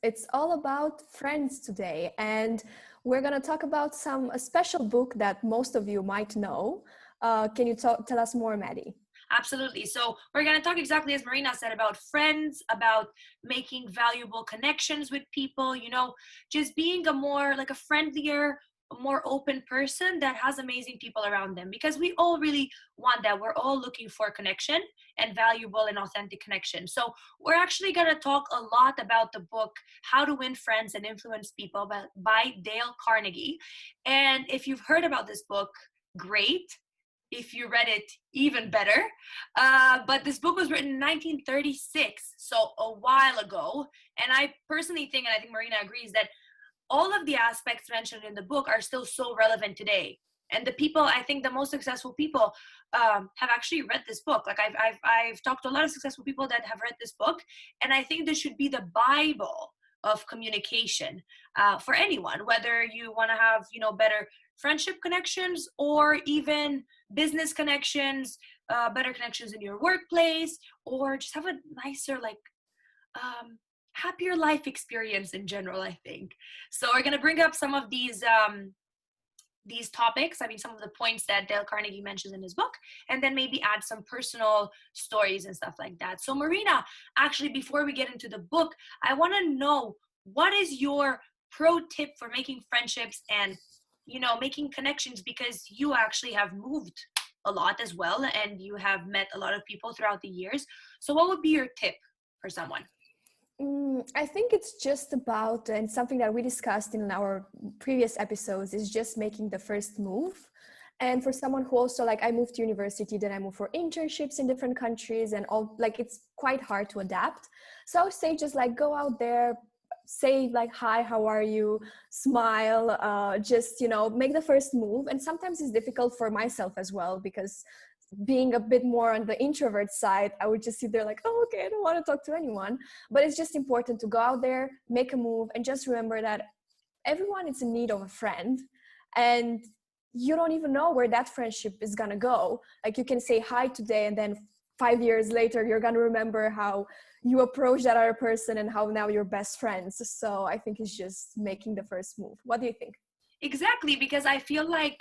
It's all about friends today. And we're going to talk about a special book that most of you might know. Can you tell us more, Maddy? Absolutely. So we're going to talk exactly as Marina said about friends, about making valuable connections with people, just being a friendlier, more open person that has amazing people around them, because we all really want that. We're all looking for connection and valuable and authentic connection. So we're actually going to talk a lot about the book How to Win Friends and Influence People by Dale Carnegie. And if you've heard about this book, great. If you read it, even better. But this book was written in 1936, so a while ago. And I personally think, and I think Marina agrees, that all of the aspects mentioned in the book are still so relevant today. And I think the most successful people have actually read this book. Like I've talked to a lot of successful people that have read this book, and I think this should be the Bible of communication for anyone, whether you want to have, better friendship connections or even business connections, better connections in your workplace, or just have a nicer, happier life experience in general, I think. So we're going to bring up some of these topics, some of the points that Dale Carnegie mentions in his book, and then maybe add some personal stories and stuff like that. So Marina, actually, before we get into the book, I want to know, what is your pro tip for making friendships and making connections, because you actually have moved a lot as well and you have met a lot of people throughout the years. So what would be your tip for someone? I think it's just about, and something that we discussed in our previous episodes, is just making the first move. And for someone who also, I moved to university, then I moved for internships in different countries, and all, it's quite hard to adapt. So I would say just go out there, say hi, how are you, smile, just make the first move. And sometimes it's difficult for myself as well, because being a bit more on the introvert side, I would just sit there oh, okay, I don't want to talk to anyone. But it's just important to go out there, make a move, and just remember that everyone is in need of a friend, and you don't even know where that friendship is gonna go. You can say hi today, and then 5 years later you're gonna remember how you approach that other person and how now you're best friends. So I think it's just making the first move. What do you think? Exactly, because I feel like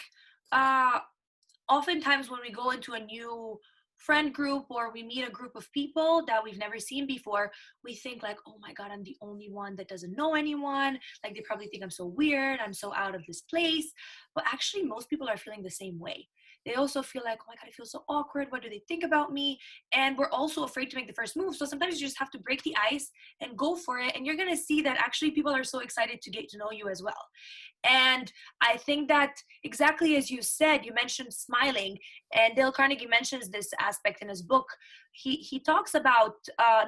oftentimes when we go into a new friend group or we meet a group of people that we've never seen before, we think oh my God, I'm the only one that doesn't know anyone. They probably think I'm so weird, I'm so out of this place. But actually, most people are feeling the same way. They also feel oh my God, I feel so awkward. What do they think about me? And we're also afraid to make the first move. So sometimes you just have to break the ice and go for it. And you're going to see that actually people are so excited to get to know you as well. And I think that exactly as you said, you mentioned smiling, and Dale Carnegie mentions this aspect in his book. He talks about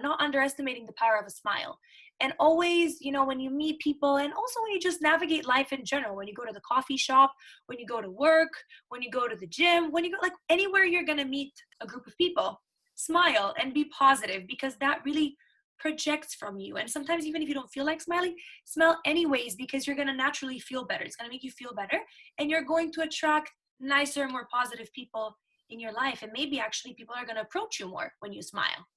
not underestimating the power of a smile. And always, when you meet people, and also when you just navigate life in general, when you go to the coffee shop, when you go to work, when you go to the gym, when you go anywhere you're going to meet a group of people, smile and be positive, because that really projects from you. And sometimes even if you don't feel like smiling, smile anyways, because you're going to naturally feel better. It's going to make you feel better, and you're going to attract nicer, more positive people in your life. And maybe actually people are going to approach you more when you smile.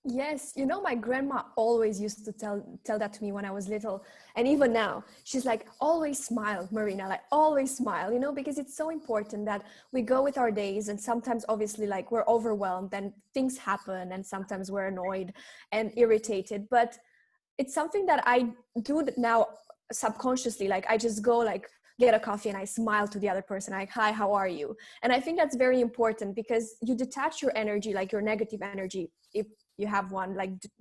Yes, my grandma always used to tell that to me when I was little. And even now, she's always smile, Marina, always smile, because it's so important that we go with our days. And sometimes obviously we're overwhelmed and things happen, and sometimes we're annoyed and irritated. But it's something that I do now subconsciously. I just go get a coffee and I smile to the other person, hi, how are you? And I think that's very important, because you detach your energy, your negative energy, if you have one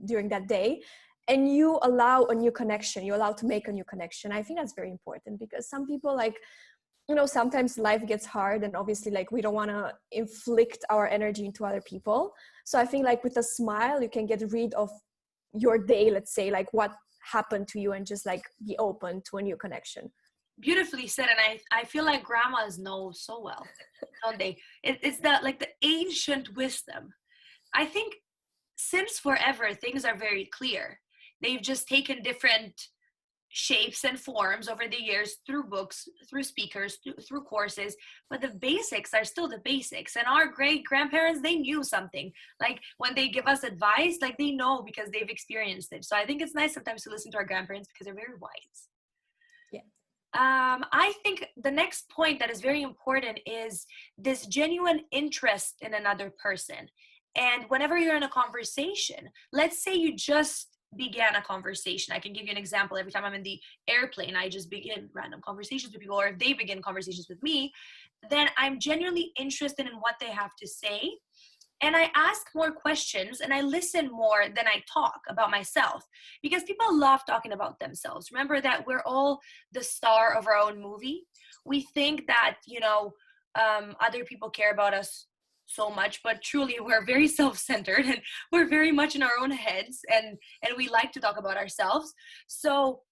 during that day, and you allow a new connection, you allow to make a new connection. I think that's very important, because some people sometimes life gets hard, and obviously we don't want to inflict our energy into other people. So I think with a smile you can get rid of your day, let's say, what happened to you, and just be open to a new connection. Beautifully said. And I feel like grandmas know so well, don't they? It's the ancient wisdom. I think since forever, things are very clear. They've just taken different shapes and forms over the years through books, through speakers, through courses, but the basics are still the basics. And our great grandparents, they knew something. Like when they give us advice, like they know because they've experienced it. So I think it's nice sometimes to listen to our grandparents because they're very wise. Yeah. I think the next point that is very important is this genuine interest in another person. And whenever you're in a conversation, let's say you just began a conversation. I can give you an example. Every time I'm in the airplane, I just begin random conversations with people, or if they begin conversations with me, then I'm genuinely interested in what they have to say. And I ask more questions and I listen more than I talk about myself, because people love talking about themselves. Remember that we're all the star of our own movie. We think that, other people care about us so much, but truly we're very self-centered and we're very much in our own heads, and we like to talk about ourselves. So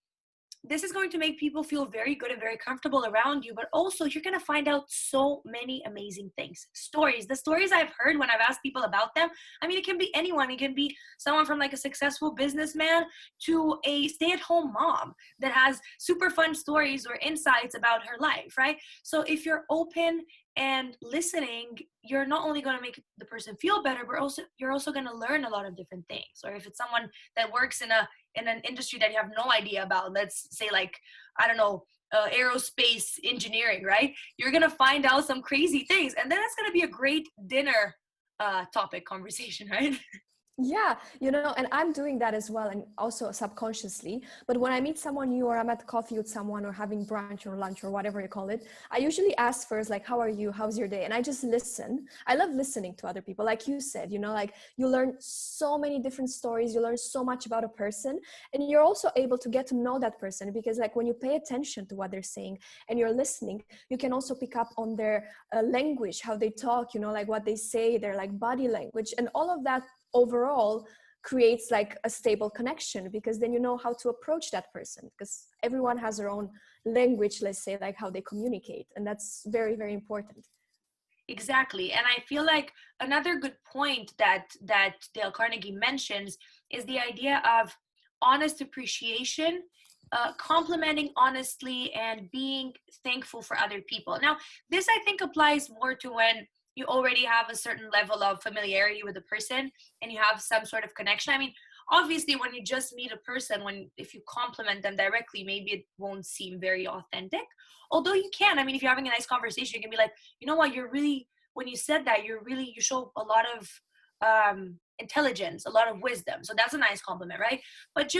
this is going to make people feel very good and very comfortable around you, but also you're going to find out so many amazing things. The stories I've heard when I've asked people about them, I mean, it can be anyone. It can be someone from like a successful businessman to a stay-at-home mom that has super fun stories or insights about her life, right? So if you're open and listening, you're not only going to make the person feel better, but you're also going to learn a lot of different things. Or if it's someone that works in an industry that you have no idea about, let's say like, I don't know, aerospace engineering, right? You're going to find out some crazy things. And then it's going to be a great dinner topic conversation, right? Yeah, and I'm doing that as well, and also subconsciously. But when I meet someone new, or I'm at coffee with someone, or having brunch or lunch or whatever you call it, I usually ask first, like, how are you? How's your day? And I just listen. I love listening to other people. Like you said, like you learn so many different stories. You learn so much about a person, and you're also able to get to know that person, because like when you pay attention to what they're saying and you're listening, you can also pick up on their language, how they talk, like what they say, their like body language, and all of that overall creates like a stable connection, because then you know how to approach that person, because everyone has their own language, let's say, like how they communicate, and that's very, very important. Exactly. And I feel like another good point that Dale Carnegie mentions is the idea of honest appreciation, complimenting honestly, and being thankful for other people. Now, this I think applies more to when you already have a certain level of familiarity with a person and you have some sort of connection. I mean, obviously when you just meet a person, if you compliment them directly, maybe it won't seem very authentic. Although you can, I mean, if you're having a nice conversation, you can be like, you know what, when you said that, you show a lot of intelligence, a lot of wisdom. So that's a nice compliment, right? But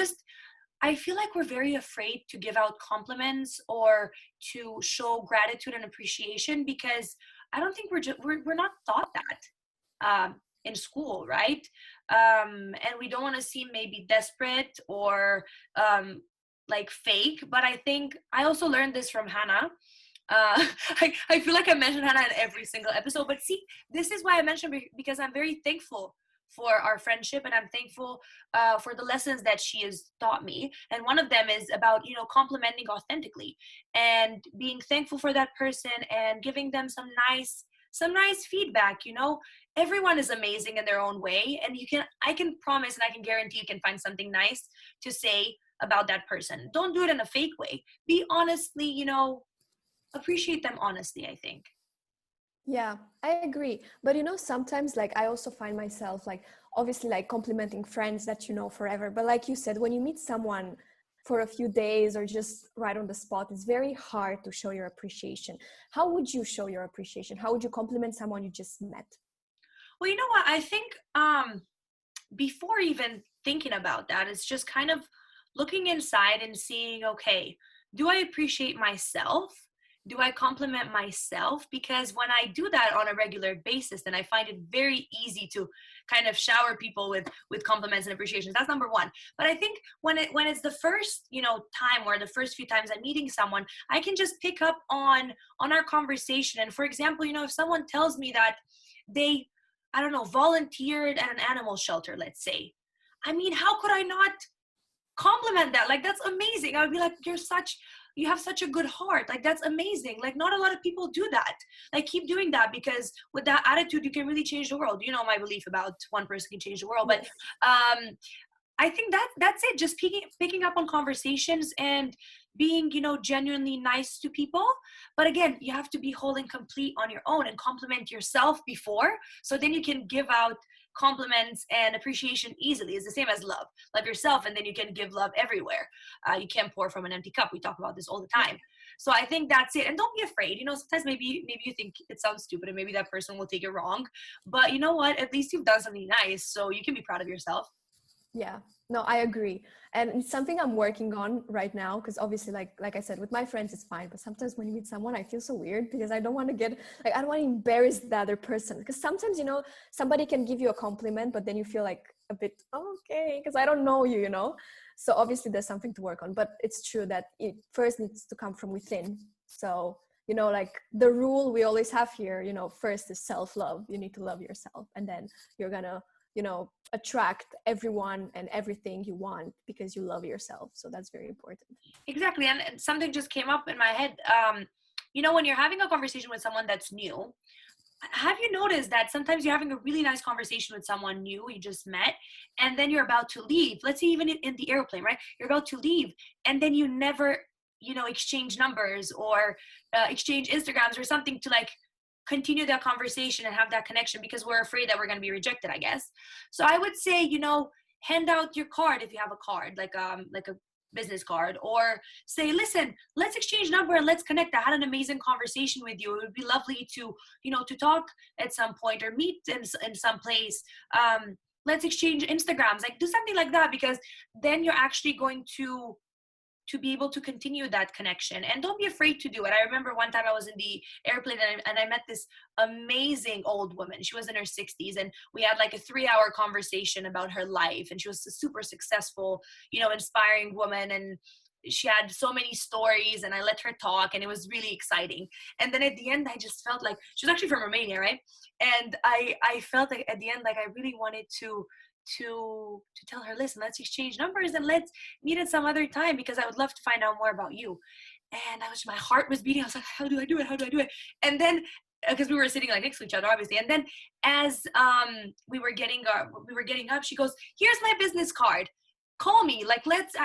I feel like we're very afraid to give out compliments or to show gratitude and appreciation, because I don't think we're not taught that in school, right? And we don't want to seem maybe desperate or like fake. But I think I also learned this from Hannah. I feel like I mentioned Hannah in every single episode, but see, this is why I mentioned, because I'm very thankful for our friendship, and I'm thankful for the lessons that she has taught me. And one of them is about, complimenting authentically and being thankful for that person and giving them some nice feedback. Everyone is amazing in their own way, and I can promise and I can guarantee you can find something nice to say about that person. Don't do it in a fake way. Be honestly, appreciate them honestly, I think. Yeah, I agree. But sometimes like I also find myself like obviously like complimenting friends that you know forever. But like you said, when you meet someone for a few days or just right on the spot, it's very hard to show your appreciation. How would you show your appreciation? How would you compliment someone you just met? Well, you know what? I think before even thinking about that, it's just kind of looking inside and seeing, okay, do I appreciate myself? Do I compliment myself? Because when I do that on a regular basis, then I find it very easy to kind of shower people with compliments and appreciations. That's number one. But I think when it's the first, time, or the first few times I'm meeting someone, I can just pick up on our conversation. And for example, if someone tells me that they, I don't know, volunteered at an animal shelter, let's say. I mean, how could I not compliment that? Like, that's amazing. I would be like, you have such a good heart. Like, that's amazing. Like, not a lot of people do that. Like, keep doing that, because with that attitude, you can really change the world. My belief about one person can change the world. But I think that's it. Just picking up on conversations and being, genuinely nice to people. But again, you have to be whole and complete on your own and compliment yourself before. So then you can give out compliments and appreciation easily. It's the same as love. Love yourself, and then you can give love everywhere. You can't pour from an empty cup. We talk about this all the time. So I think that's it. And don't be afraid. Sometimes maybe you think it sounds stupid and maybe that person will take it wrong. But you know what? At least you've done something nice. So you can be proud of yourself. Yeah, no, I agree. And it's something I'm working on right now, because obviously, like I said, with my friends, it's fine. But sometimes when you meet someone, I feel so weird because I don't want to I don't want to embarrass the other person. Because sometimes, somebody can give you a compliment, but then you feel like a bit, okay, because I don't know you. So obviously there's something to work on, but it's true that it first needs to come from within. So, like the rule we always have here, first is self-love. You need to love yourself, and then you're gonna attract everyone and everything you want because you love yourself. So that's very important. Exactly. And something just came up in my head. When you're having a conversation with someone that's new, have you noticed that sometimes you're having a really nice conversation with someone new you just met, and then you're about to leave, let's say even in the airplane, right? You're about to leave, and then you never, exchange numbers or exchange Instagrams or something to continue that conversation and have that connection, because we're afraid that we're going to be rejected, I guess. So I would say, hand out your card if you have a card, like a business card, or say, listen, let's exchange number and let's connect. I had an amazing conversation with you. It would be lovely to, to talk at some point or meet in some place. Let's exchange Instagrams, do something like that, because then you're actually going to be able to continue that connection. And don't be afraid to do it. I remember one time I was in the airplane and I met this amazing old woman. She was in her 60s, and we had a 3-hour conversation about her life. And she was a super successful, inspiring woman. And she had so many stories, and I let her talk, and it was really exciting. And then at the end, I just felt like, she was actually from Romania, right? And I felt like at the end, I really wanted to tell her, listen, let's exchange numbers and let's meet at some other time, because I would love to find out more about you. And my heart was beating. I was like, how do I do it? And then, because we were sitting next to each other, obviously. And then as we were getting up, she goes, here's my business card. Call me,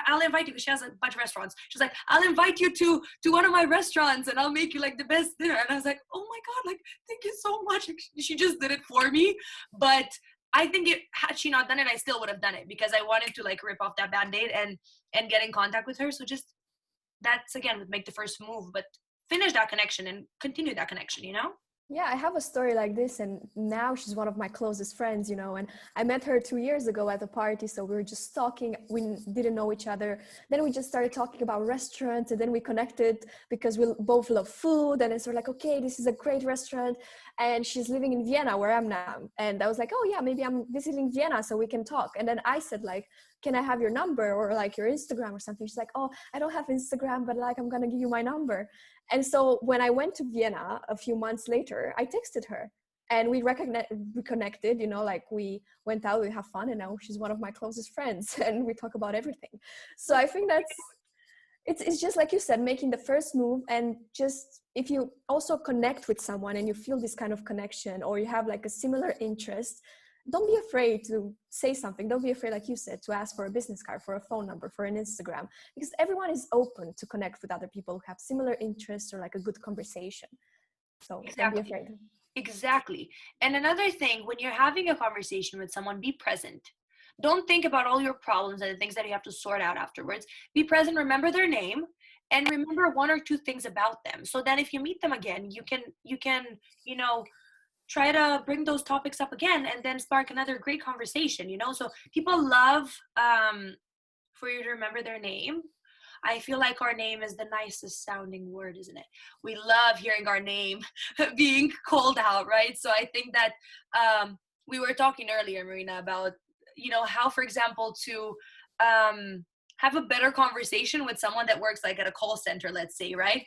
I'll invite you, because she has a bunch of restaurants. She's like, I'll invite you to one of my restaurants, and I'll make you the best dinner. And I was like, oh my God, thank you so much. She just did it for me. But I think had she not done it, I still would have done it, because I wanted to rip off that Band-Aid and get in contact with her. So just, that's again, would make the first move, but finish that connection and continue that connection, Yeah, I have a story like this, and now she's one of my closest friends, and I met her 2 years ago at a party. So we were just talking. We didn't know each other. Then we just started talking about restaurants, and then we connected because we both love food. And it's sort of okay, this is a great restaurant. And she's living in Vienna, where I'm now. And I was like, oh yeah, maybe I'm visiting Vienna, so we can talk. And then I said can I have your number or your Instagram or something? She's like, oh, I don't have Instagram, but I'm going to give you my number. And so when I went to Vienna a few months later, I texted her and we reconnected, we went out, we have fun, and now she's one of my closest friends and we talk about everything. So I think it's just like you said, making the first move. And just if you also connect with someone and you feel this kind of connection, or you have a similar interest, don't be afraid to say something. Don't be afraid, like you said, to ask for a business card, for a phone number, for an Instagram, because everyone is open to connect with other people who have similar interests or a good conversation. So Don't be afraid. Exactly. And another thing, when you're having a conversation with someone, be present. Don't think about all your problems and the things that you have to sort out afterwards. Be present, remember their name, and remember 1 or 2 things about them. So then if you meet them again, you can, try to bring those topics up again and then spark another great conversation, So people love for you to remember their name. I feel like our name is the nicest sounding word, isn't it? We love hearing our name being called out, right? So I think that we were talking earlier, Marina, about, how, for example, to have a better conversation with someone that works at a call center, let's say, right?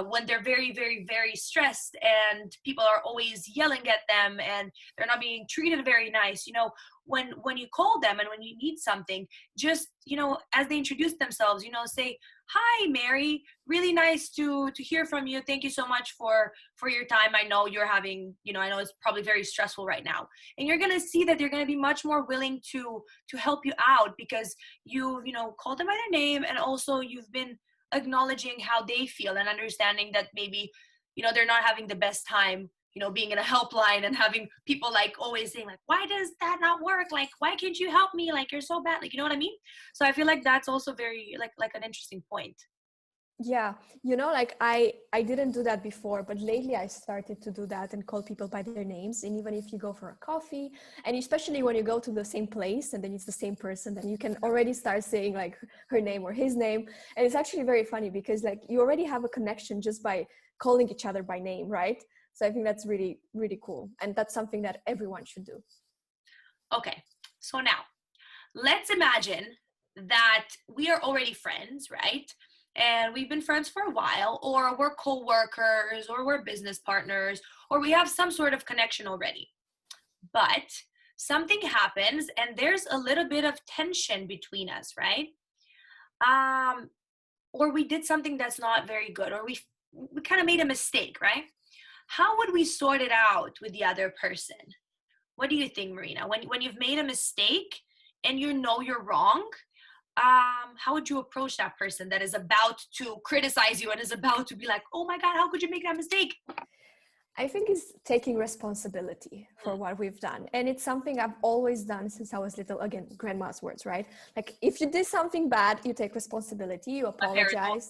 When they're very, very, very stressed and people are always yelling at them and they're not being treated very nice. when you call them and when you need something, just, as they introduce themselves, say, "Hi, Mary, really nice to hear from you. Thank you so much for your time. I know you're having, I know it's probably very stressful right now." And you're going to see that they're going to be much more willing to help you out, because you've, called them by their name, and also you've been acknowledging how they feel and understanding that maybe, they're not having the best time, being in a helpline and having people like always saying like, "Why does that not work? Like, why can't you help me? Like, you're so bad." Like, you know what I mean? So I feel like that's also very like an interesting point. Yeah, like I didn't do that before, but lately I started to do that and call people by their names. And even if you go for a coffee, and especially when you go to the same place and then it's the same person, then you can already start saying like her name or his name. And it's actually very funny because like you already have a connection just by calling each other by name, right? So I think that's really, really cool. And that's something that everyone should do. Okay, so now let's imagine that we are already friends, right? And we've been friends for a while, or we're co-workers, or we're business partners, or we have some sort of connection already. But something happens and there's a little bit of tension between us, right? Or we did something that's not very good, or we kind of made a mistake, right? How would we sort it out with the other person? What do you think, Marina? When you've made a mistake and you're wrong, how would you approach that person that is about to criticize you and is about to be like, "Oh my God, how could you make that mistake?" I think it's taking responsibility for what we've done. And it's something I've always done since I was little. Again, grandma's words, right? Like if you did something bad, you take responsibility, you apologize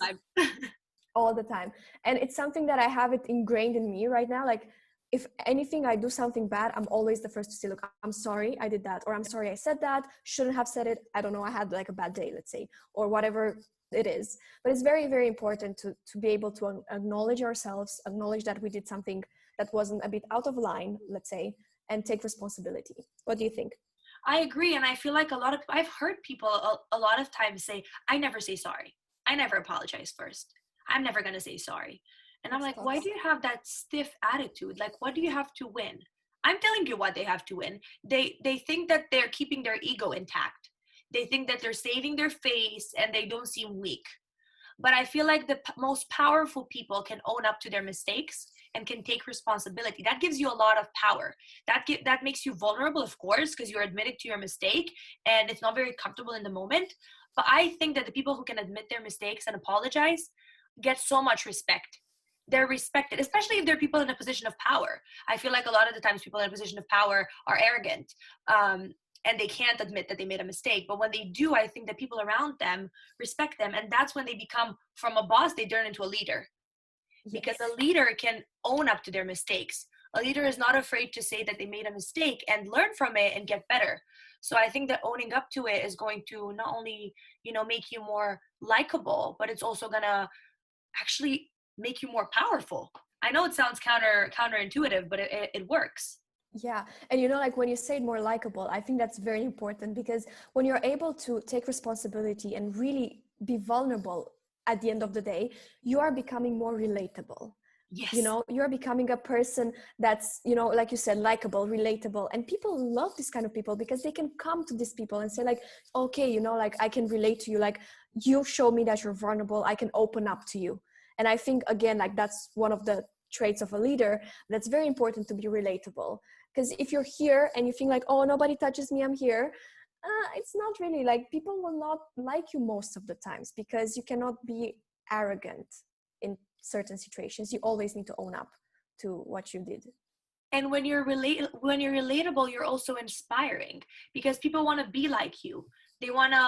all the time. And it's something that I have it ingrained in me right now. Like if anything, I do something bad, I'm always the first to say, "Look, I'm sorry I did that," or "I'm sorry I said that, shouldn't have said it. I don't know, I had like a bad day," let's say, or whatever it is. But it's very, very important to be able to acknowledge ourselves, acknowledge that we did something that wasn't a bit out of line, let's say, and take responsibility. What do you think? I agree. And I feel like I've heard people a lot of times say, "I never say sorry. I never apologize first. I'm never going to say sorry." And I'm That's like, why toxic. do you have that stiff attitude? Like, what do you have to win? I'm telling you what they have to win. They think that they're keeping their ego intact. They think that they're saving their face and they don't seem weak. But I feel like the most powerful people can own up to their mistakes and can take responsibility. That gives you a lot of power. That makes you vulnerable, of course, because you're admitting to your mistake and it's not very comfortable in the moment. But I think that the people who can admit their mistakes and apologize get so much respect. They're respected, especially if they're people in a position of power. I feel like a lot of the times people in a position of power are arrogant, and they can't admit that they made a mistake. But when they do, I think that people around them respect them. And that's when they become, from a boss, they turn into a leader. Because Yes. a leader can own up to their mistakes. A leader is not afraid to say that they made a mistake and learn from it and get better. So I think that owning up to it is going to not only, make you more likable, but it's also going to actually make you more powerful. I know it sounds counterintuitive, but it works. Yeah. And like when you say it more likable, I think that's very important because when you're able to take responsibility and really be vulnerable at the end of the day, you are becoming more relatable. Yes. You're becoming a person that's, like you said, likable, relatable. And people love this kind of people because they can come to these people and say like, "Okay, like I can relate to you. Like you show me that you're vulnerable. I can open up to you." And I think, again, like that's one of the traits of a leader that's very important, to be relatable. Because if you're here and you think like, "Oh, nobody touches me, I'm here," it's not really like, people will not like you most of the times because you cannot be arrogant in certain situations. You always need to own up to what you did. And when you're relatable, you're also inspiring because people want to be like you. They want to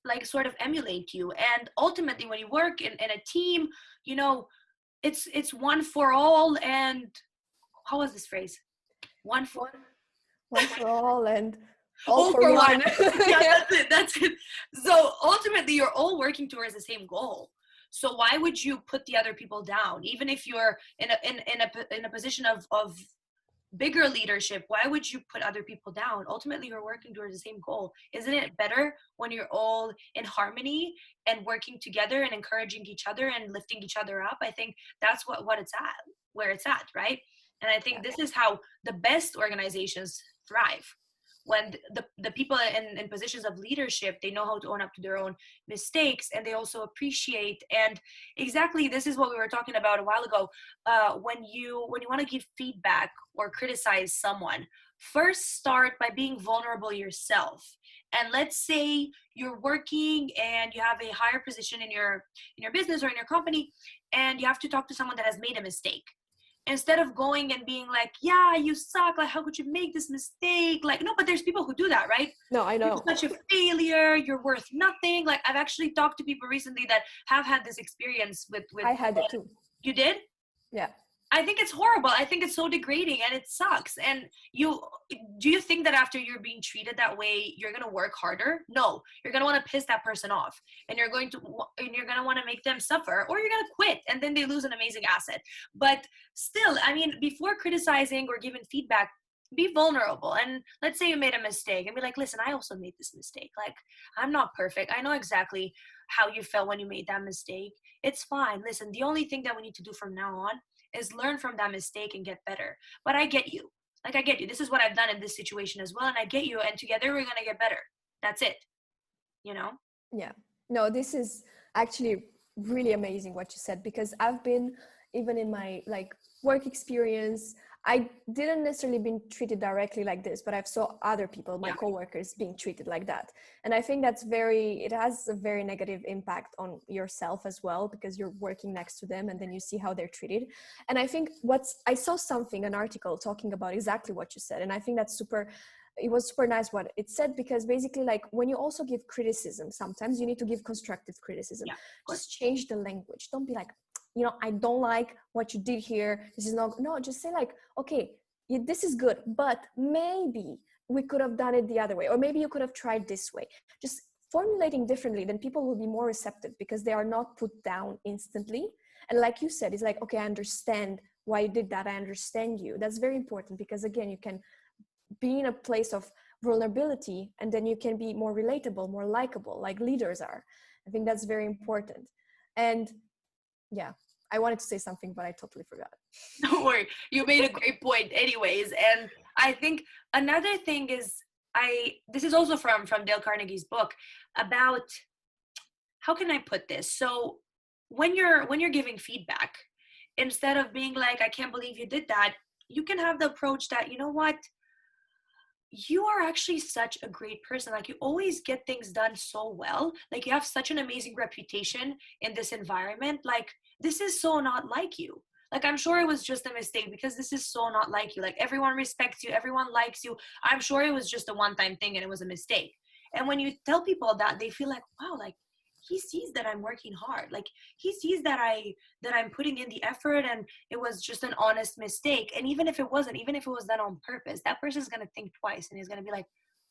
like sort of emulate you. And ultimately, when you work in a team, it's one for all. And how was this phrase? One for One for all and all all for for one. one. Yeah, Yeah. that's it. So ultimately, you're all working towards the same goal. So why would you put the other people down, even if you're in a position of bigger leadership? Why would you put other people down? Ultimately, you're working towards the same goal. Isn't it better when you're all in harmony and working together and encouraging each other and lifting each other up? I think that's what it's at, where it's at, right? And I think this is how the best organizations thrive, when the people in positions of leadership, they know how to own up to their own mistakes, and they also appreciate. And exactly, this is what we were talking about a while ago. When you want to give feedback or criticize someone, first start by being vulnerable yourself. And let's say you're working and you have a higher position in your business or in your company, and you have to talk to someone that has made a mistake. Instead of going and being like, yeah, you suck, like how could you make this mistake, like, no, but there's people who do that, right? No, I know. You're such a failure, you're worth nothing. Like, I've actually talked to people recently that have had this experience with I had it too. You did? Yeah. I think it's horrible. I think it's so degrading and it sucks. And do you think that after you're being treated that way, you're going to work harder? No, you're going to want to piss that person off, and you're going to want to make them suffer, or you're going to quit, and then they lose an amazing asset. But still, I mean, before criticizing or giving feedback, be vulnerable. And let's say you made a mistake and be like, listen, I also made this mistake. Like, I'm not perfect. I know exactly how you felt when you made that mistake. It's fine. Listen, the only thing that we need to do from now on is learn from that mistake and get better. But I get you. Like, I get you. This is what I've done in this situation as well. And I get you. And together we're going to get better. That's it. You know? Yeah. No, this is actually really amazing what you said, because I've been, even in my like work experience, I didn't necessarily been treated directly like this, but I've saw other people, my coworkers, being treated like that. And I think it has a very negative impact on yourself as well, because you're working next to them and then you see how they're treated. And I think I saw an article talking about exactly what you said. And I think it was super nice what it said, because basically, like, when you also give criticism, sometimes you need to give constructive criticism. Just change the language. Don't be like, I don't like what you did here. This is not, no, just say like, okay, this is good, but maybe we could have done it the other way, or maybe you could have tried this way. Just formulating differently, then people will be more receptive, because they are not put down instantly. And like you said, it's like, okay, I understand why you did that. I understand you. That's very important, because again, you can be in a place of vulnerability, and then you can be more relatable, more likable, like leaders are. I think that's very important. And yeah, I wanted to say something, but I totally forgot. Don't worry. You made a great point anyways. And I think another thing is, this is also from Dale Carnegie's book, about, how can I put this? So when you're giving feedback, instead of being like, I can't believe you did that, you can have the approach that, you know what? You are actually such a great person. Like, you always get things done so well. Like, you have such an amazing reputation in this environment. Like, this is so not like you. Like, I'm sure it was just a mistake, because this is so not like you. Like, everyone respects you. Everyone likes you. I'm sure it was just a one-time thing and it was a mistake. And when you tell people that, they feel like, wow, like, he sees that I'm working hard. Like, he sees that I'm putting in the effort, and it was just an honest mistake. And even if it wasn't, even if it was done on purpose, that person's going to think twice, and he's going to be like,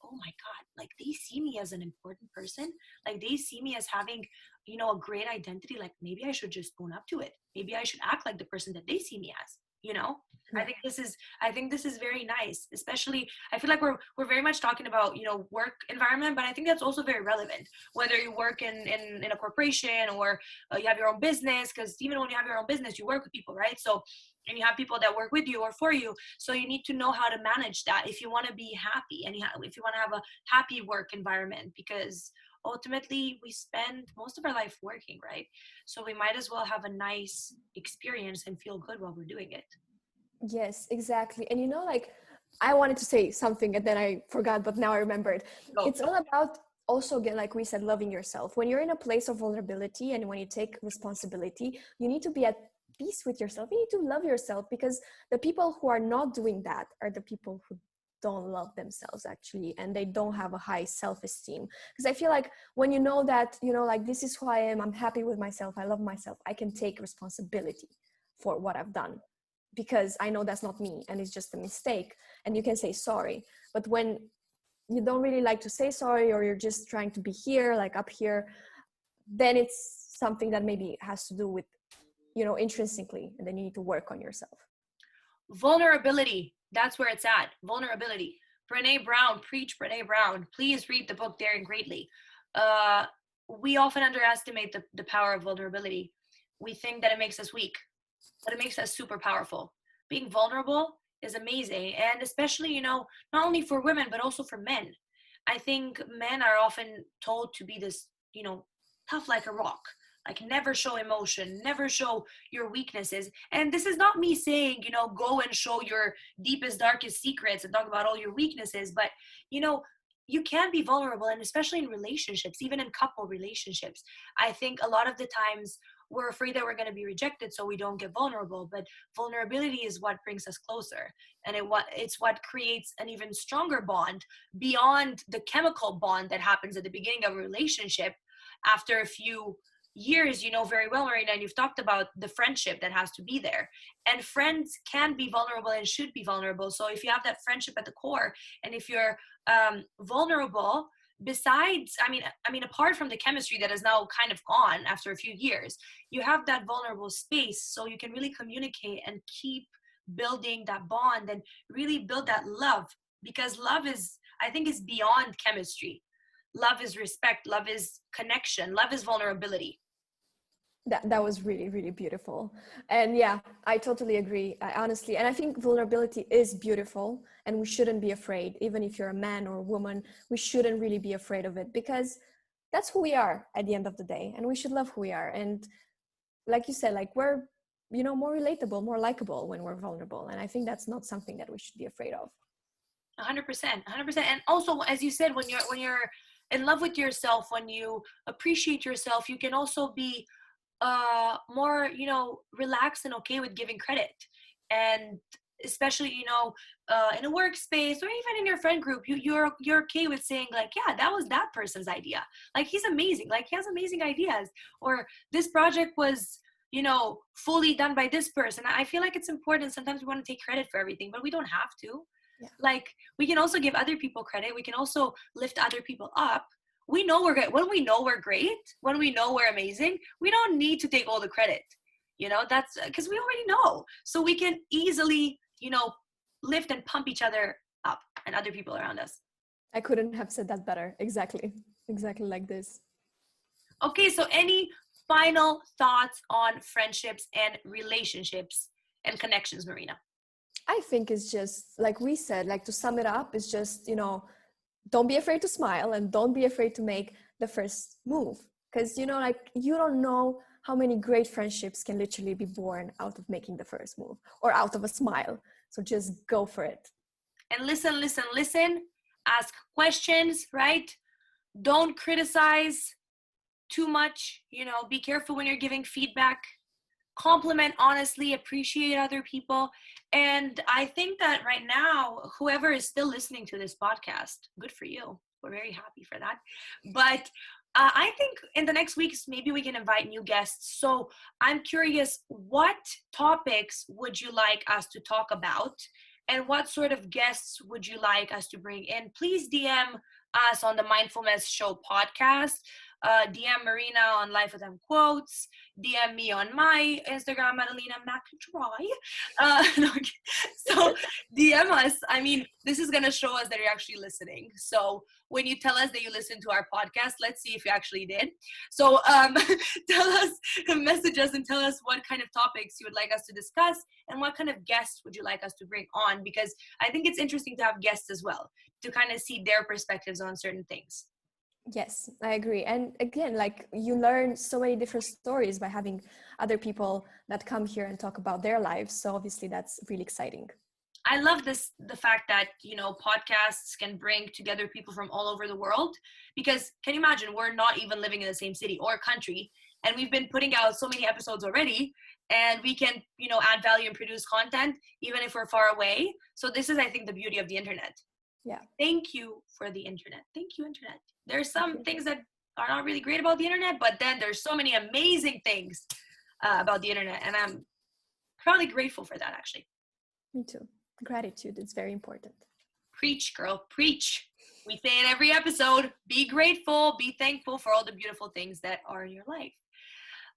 oh my God, like, they see me as an important person. Like, they see me as having, a great identity. Like, maybe I should just own up to it. Maybe I should act like the person that they see me as, Yeah. I think this is very nice. Especially, I feel like we're very much talking about, work environment, but I think that's also very relevant, whether you work in a corporation, or you have your own business, because even when you have your own business, you work with people, right? So, and you have people that work with you or for you. So you need to know how to manage that if you want to be happy, and if you want to have a happy work environment, because ultimately we spend most of our life working, right? So we might as well have a nice experience and feel good while we're doing it. Yes, exactly. And like, I wanted to say something and then I forgot, but now I remembered. It's all about, also, again, like we said, loving yourself. When you're in a place of vulnerability and when you take responsibility, you need to be at peace with yourself. You need to love yourself, because the people who are not doing that are the people who don't love themselves, actually, and they don't have a high self-esteem. Because I feel like when you know that, like, this is who I am, I'm happy with myself, I love myself, I can take responsibility for what I've done, because I know that's not me and it's just a mistake, and you can say sorry. But when you don't really like to say sorry, or you're just trying to be here, like up here, then it's something that maybe has to do with, intrinsically, and then you need to work on yourself. Vulnerability, that's where it's at. Vulnerability. Brené Brown, preach Brené Brown. Please read the book Daring Greatly. We often underestimate the power of vulnerability. We think that it makes us weak, but it makes us super powerful. Being vulnerable is amazing. And especially, you know, not only for women, but also for men. I think men are often told to be this, you know, tough like a rock, like never show emotion, never show your weaknesses. And this is not me saying, you know, go and show your deepest, darkest secrets and talk about all your weaknesses, but, you know, you can be vulnerable, and especially in relationships, even in couple relationships. I think a lot of the times we're afraid that we're going to be rejected, so we don't get vulnerable. But vulnerability is what brings us closer, and it's what creates an even stronger bond beyond the chemical bond that happens at the beginning of a relationship. After a few years, you know very well, Marina, and you've talked about the friendship that has to be there. And friends can be vulnerable and should be vulnerable. So if you have that friendship at the core, and if you're vulnerable, besides, I mean, apart from the chemistry that is now kind of gone after a few years, you have that vulnerable space, so you can really communicate and keep building that bond and really build that love. Because love is, I think, is beyond chemistry. Love is respect, love is connection, love is vulnerability. That was really, really beautiful. And yeah, I totally agree. Honestly, and I think vulnerability is beautiful, and we shouldn't be afraid. Even if you're a man or a woman, we shouldn't really be afraid of it, because that's who we are at the end of the day, and we should love who we are. And like you said, like, we're, you know, more relatable, more likable when we're vulnerable. And I think that's not something that we should be afraid of. 100%, 100%. And also, as you said, when you're in love with yourself, when you appreciate yourself, you can also be more, you know, relaxed and okay with giving credit. And especially, you know, in a workspace or even in your friend group, you're okay with saying like, yeah, that was that person's idea, like he's amazing, like he has amazing ideas, or this project was, you know, fully done by this person. I feel like it's important. Sometimes we want to take credit for everything, but we don't have to. Yeah. Like, we can also give other people credit, we can also lift other people up. We know we're good when we know we're great, when we know we're amazing. We don't need to take all the credit, you know. That's because we already know, so we can easily, you know, lift and pump each other up and other people around us. I couldn't have said that better. Exactly like this. Okay, so any final thoughts on friendships and relationships and connections, Marina? I think it's just like we said, like, to sum it up, it's just, you know, don't be afraid to smile, and don't be afraid to make the first move. Because, you know, like, you don't know how many great friendships can literally be born out of making the first move or out of a smile. So just go for it. And listen, listen, listen. Ask questions, right? Don't criticize too much. You know, be careful when you're giving feedback. Compliment honestly, appreciate other people. And I think that right now, whoever is still listening to this podcast, good for you. We're very happy for that. But I think in the next weeks, maybe we can invite new guests. So I'm curious, what topics would you like us to talk about? And what sort of guests would you like us to bring in? Please DM us on the Mindfulmess Show Podcast. DM Marina on Life with Them Quotes. DM me on my Instagram, Madalena McDry. No, okay. So DM us. I mean, this is going to show us that you're actually listening. So when you tell us that you listen to our podcast, let's see if you actually did. So tell us, message us and tell us what kind of topics you would like us to discuss, and what kind of guests would you like us to bring on, because I think it's interesting to have guests as well, to kind of see their perspectives on certain things. Yes, I agree. And again, like, you learn so many different stories by having other people that come here and talk about their lives. So obviously that's really exciting. I love the fact that, you know, podcasts can bring together people from all over the world, because can you imagine, we're not even living in the same city or country, and we've been putting out so many episodes already, and we can, you know, add value and produce content even if we're far away. So this is, I think, the beauty of the internet. Yeah. Thank you for the internet. Thank you, internet. There's some things that are not really great about the internet, but then there's so many amazing things about the internet, and I'm probably grateful for that, actually. Me too. Gratitude is very important. Preach, girl, preach. We say in every episode, be grateful, be thankful for all the beautiful things that are in your life.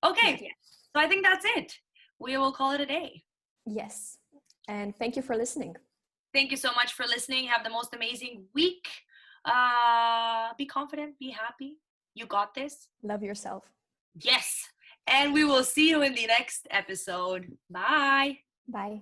Okay, Yeah. so I think that's it. We will call it a day. Yes. And thank you for listening. Thank you so much for listening. Have the most amazing week. Be confident, be happy. You got this. Love yourself. Yes. And we will see you in the next episode. Bye. Bye.